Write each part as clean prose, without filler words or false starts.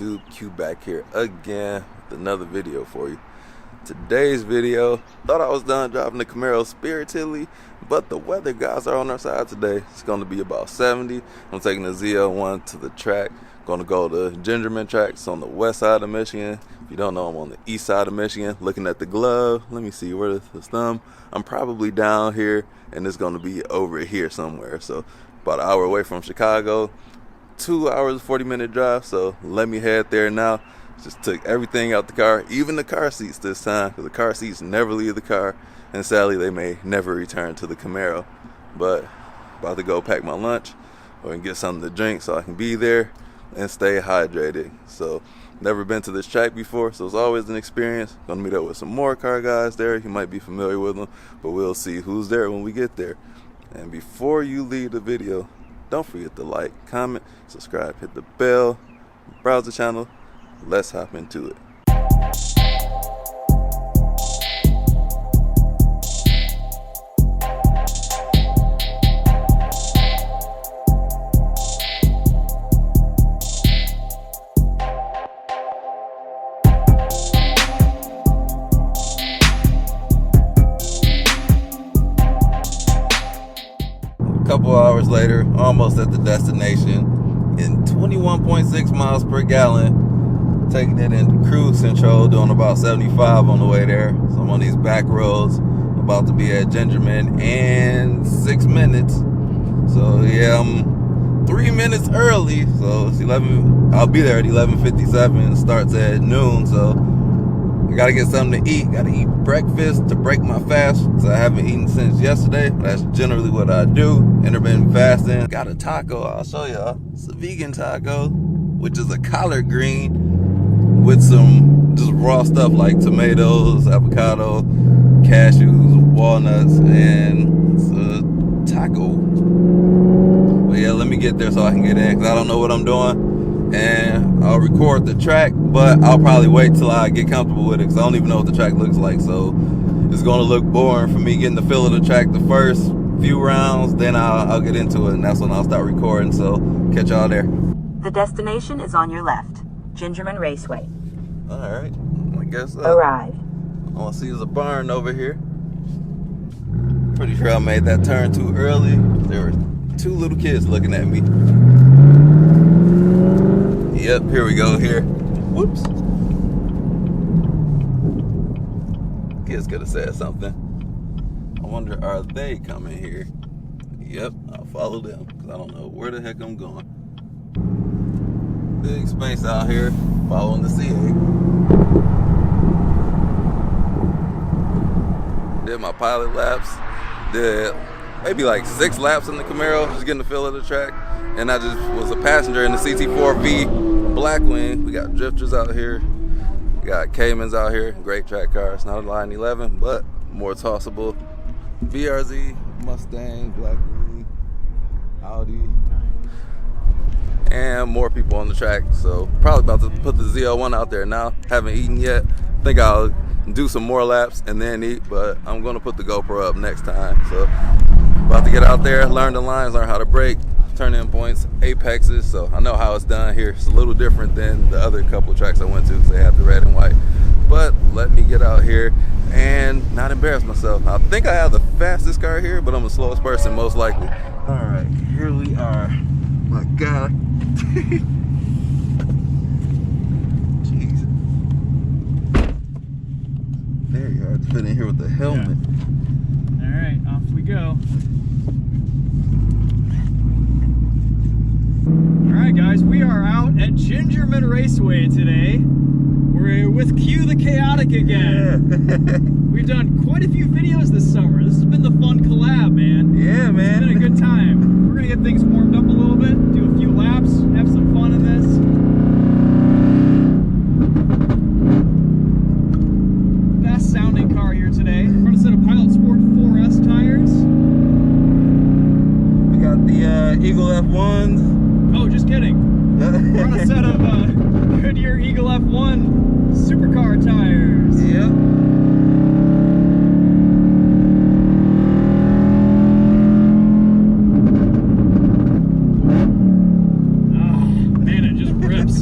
YouTube? Q back here again with another video for you. Today's video, thought I was done driving the Camaro spiritedly, but the weather guys are on our side today. It's going to be about 70. I'm taking the ZL1 to the track. Going to go to GingerMan tracks on the west side of Michigan. If you don't know, I'm on the east side of Michigan. Looking at the glove, let me see, where's the thumb? I'm probably down here, and it's going to be over here somewhere. So about an hour away from Chicago. 2 hours, 40-minute drive, so let me head there now. Just took everything out the car, even the car seats this time, because the car seats never leave the car, and sadly they may never return to the Camaro. But about to go pack my lunch or get something to drink so I can be there and stay hydrated. So never been to this track before, so it's always an experience. Gonna meet up with some more car guys there. You might be familiar with them, but we'll see who's there when we get there. And before you leave the video, don't forget to like, comment, subscribe, hit the bell, browse the channel. Let's hop into it. A couple hours later, almost at the destination, in 21.6 miles per gallon. Taking it in cruise control, doing about 75 on the way there. So I'm on these back roads, about to be at GingerMan in 6 minutes. So yeah, I'm 3 minutes early. So it's 11. I'll be there at 11:57. It starts at noon. So I gotta get something to eat. Gotta eat breakfast to break my fast. So I haven't eaten since yesterday. That's generally what I do. Intermittent fasting. Got a taco. I'll show y'all. It's a vegan taco, which is a collard green with some just raw stuff like tomatoes, avocado, cashews, walnuts, and it's a taco. But yeah, let me get there so I can get in, because I don't know what I'm doing. And I'll record the track, but I'll probably wait till I get comfortable with it, because I don't even know what the track looks like. So it's going to look boring for me getting the feel of the track the first few rounds, then I'll get into it, and that's when I'll start recording. So catch y'all there. The destination is on your left. GingerMan Raceway. Alright, I guess Arrive. all I see is a barn over here. Pretty sure I made that turn too early. There were two little kids looking at me. Yep, here we go here. Whoops. Kids could have said something. I wonder, are they coming here? Yep, I'll follow them, because I don't know where the heck I'm going. Big space out here, following the CA. Did my pilot laps, did maybe like 6 laps in the Camaro, just getting the feel of the track. And I just was a passenger in the CT4V Blackwing. We got drifters out here, we got Caymans out here, great track cars. Not a Line 11, but more tossable. BRZ, Mustang, Blackwing, Audi. And more people on the track, so probably about to put the ZL1 out there now. Haven't eaten yet. Think I'll do some more laps and then eat, but I'm gonna put the GoPro up next time. So about to get out there, learn the lines, learn how to brake, turn in points, apexes. So I know how it's done here. It's a little different than the other couple tracks I went to, because they have the red and white. But let me get out here and not embarrass myself. I think I have the fastest car here, but I'm the slowest person most likely. All right, here we are. My God. Jeez. There you are, fit in here with the helmet. Yeah. All right, off we go. All right, guys, we are out at GingerMan Raceway today. We're with Q the Chaotic again. Yeah. We've done quite a few videos this summer. This has been the fun collab, man. Yeah, man. It's been a good time. We're gonna get things warmed up a little bit, do a few laps, have some fun in this. Best sounding car here today. We're on a set of Pilot Sport 4S tires. We got the Eagle F1s. Oh, just kidding. We're on a set of Goodyear Eagle F1 supercar tires. Yep. Man, it just rips.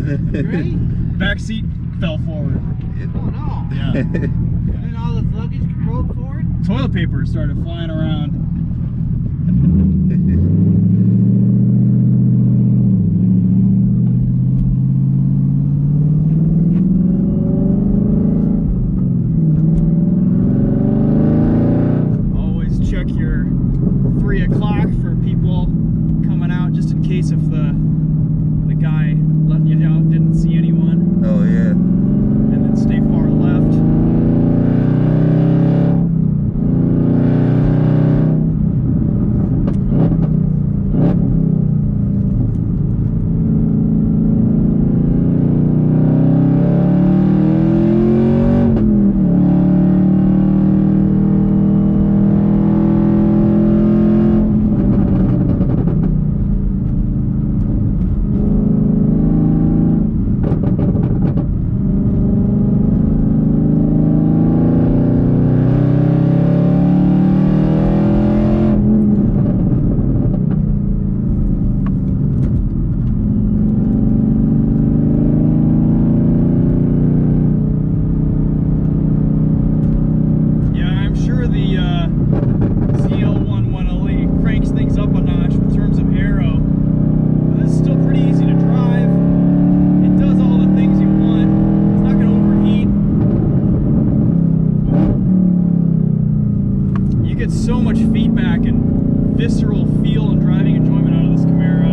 Great. Back seat fell forward. Oh no. Yeah. And then all the luggage rolled forward. Toilet paper started flying around. Always check your 3 o'clock for people coming out, just in case if the guy letting you out didn't see anyone. Oh yeah. And then stay far left. ZL1 cranks things up a notch in terms of aero. But this is still pretty easy to drive. It does all the things you want. It's not going to overheat. You get so much feedback and visceral feel and driving enjoyment out of this Camaro.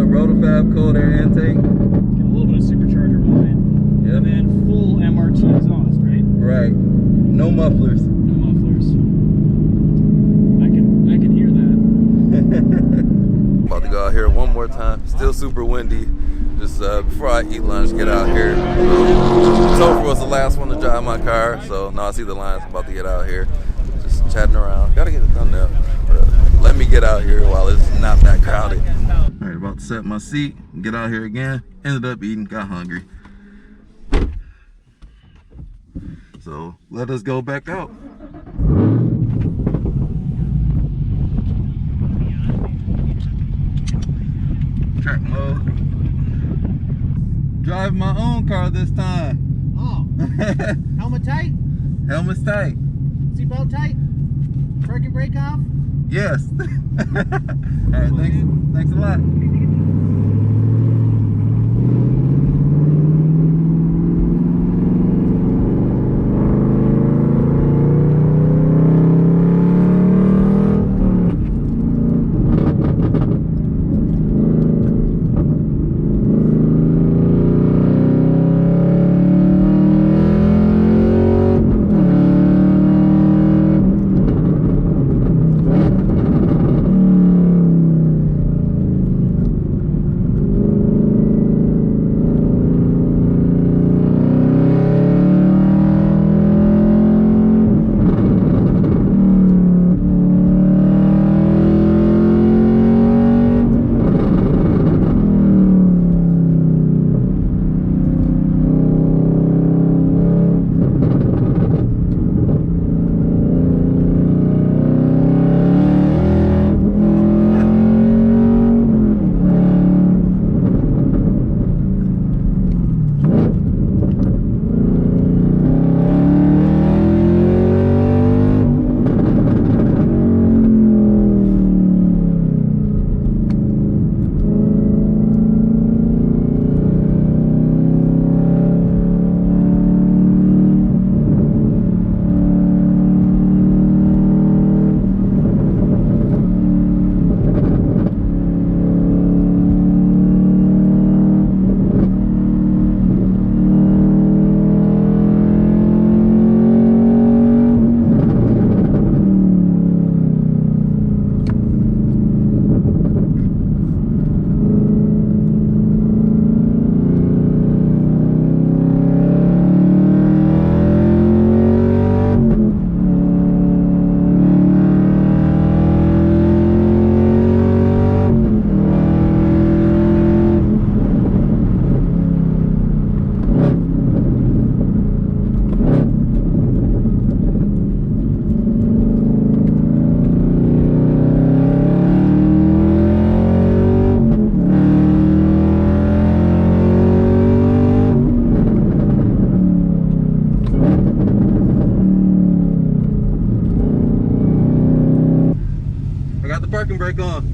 Rotofab cold air intake. Get a little bit of supercharger line. Yep. And then full MRT exhaust, right? Right. No mufflers. No mufflers. I can hear that. About to go out here one more time. Still super windy. Just before I eat lunch, get out here. Topher was the last one to drive my car, so now I see the lines. I'm about to get out here. Just chatting around. Gotta get it done now. Let me get out here while it's not that crowded. All right, about to set my seat, get out here again. Ended up eating, got hungry. So let us go back out. Track mode. Drive my own car this time. Oh. Helmet tight? Helmet's tight. Seatbelt tight? Park and brake off? Yes. All right, thanks a lot. got the parking brake on.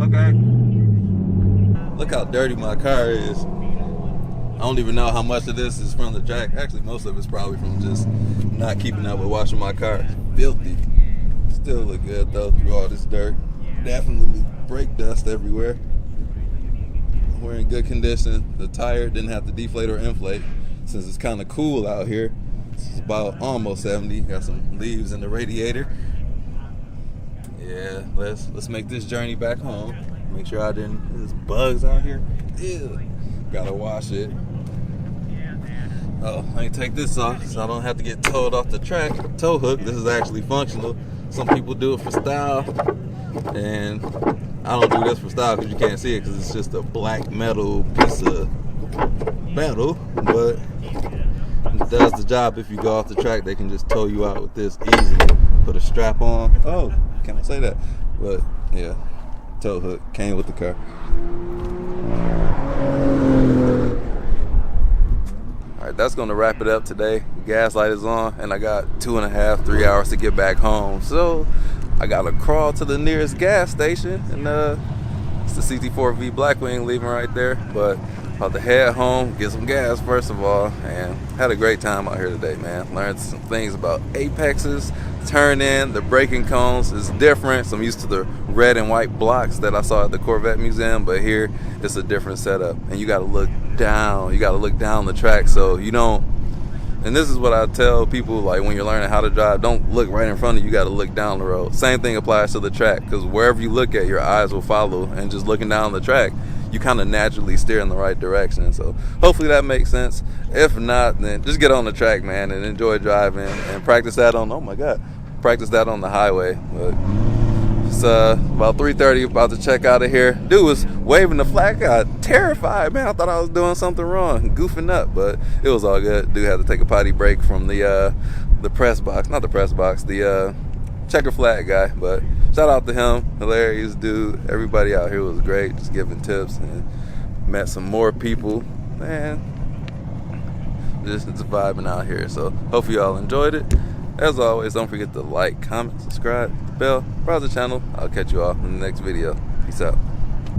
Okay. Look how dirty my car is. I don't even know how much of this is from the track. Actually, most of it's probably from just not keeping up with washing my car. Filthy. Still look good though through all this dirt. Definitely brake dust everywhere. We're in good condition. The tire didn't have to deflate or inflate since it's kind of cool out here. It's about almost 70. Got some leaves in the radiator. Yeah, let's make this journey back home. Make sure I didn't. There's bugs out here. Ew. Gotta wash it. Oh, let me take this off so I don't have to get towed off the track. Tow hook. This is actually functional. Some people do it for style, and I don't do this for style because you can't see it because it's just a black metal piece of metal, but it does the job. If you go off the track, they can just tow you out with this easily. Put a strap on. Oh, can I say that? But yeah, tow hook came with the car. Alright, that's gonna wrap it up today. Gas light is on and I got 2.5, 3 hours to get back home. So I gotta crawl to the nearest gas station, and it's the CT4V Blackwing leaving right there. But about to head home, get some gas first of all, and had a great time out here today, man. Learned some things about apexes, turn in, the braking cones is different. So I'm used to the red and white blocks that I saw at the Corvette Museum, but here it's a different setup, and you gotta look down. You gotta look down the track so you don't. And this is what I tell people, like when you're learning how to drive, don't look right in front of you, you gotta look down the road. Same thing applies to the track, because wherever you look at, your eyes will follow, and just looking down the track, you kind of naturally steer in the right direction. So hopefully that makes sense. If not, then just get on the track, man, and enjoy driving and practice that on, practice that on the highway. But it's about 3:30, about to check out of here. Dude was waving the flag. I got terrified, man. I thought I was doing something wrong, goofing up, but it was all good. Dude had to take a potty break from the press box, not the press box, the checker flag guy, but shout out to him. Hilarious dude. Everybody out here was great, just giving tips, and met some more people. Man, just it's vibing out here. So hopefully y'all enjoyed it. As always, don't forget to like, comment, subscribe, bell, browse the channel. I'll catch you all in the next video. Peace out.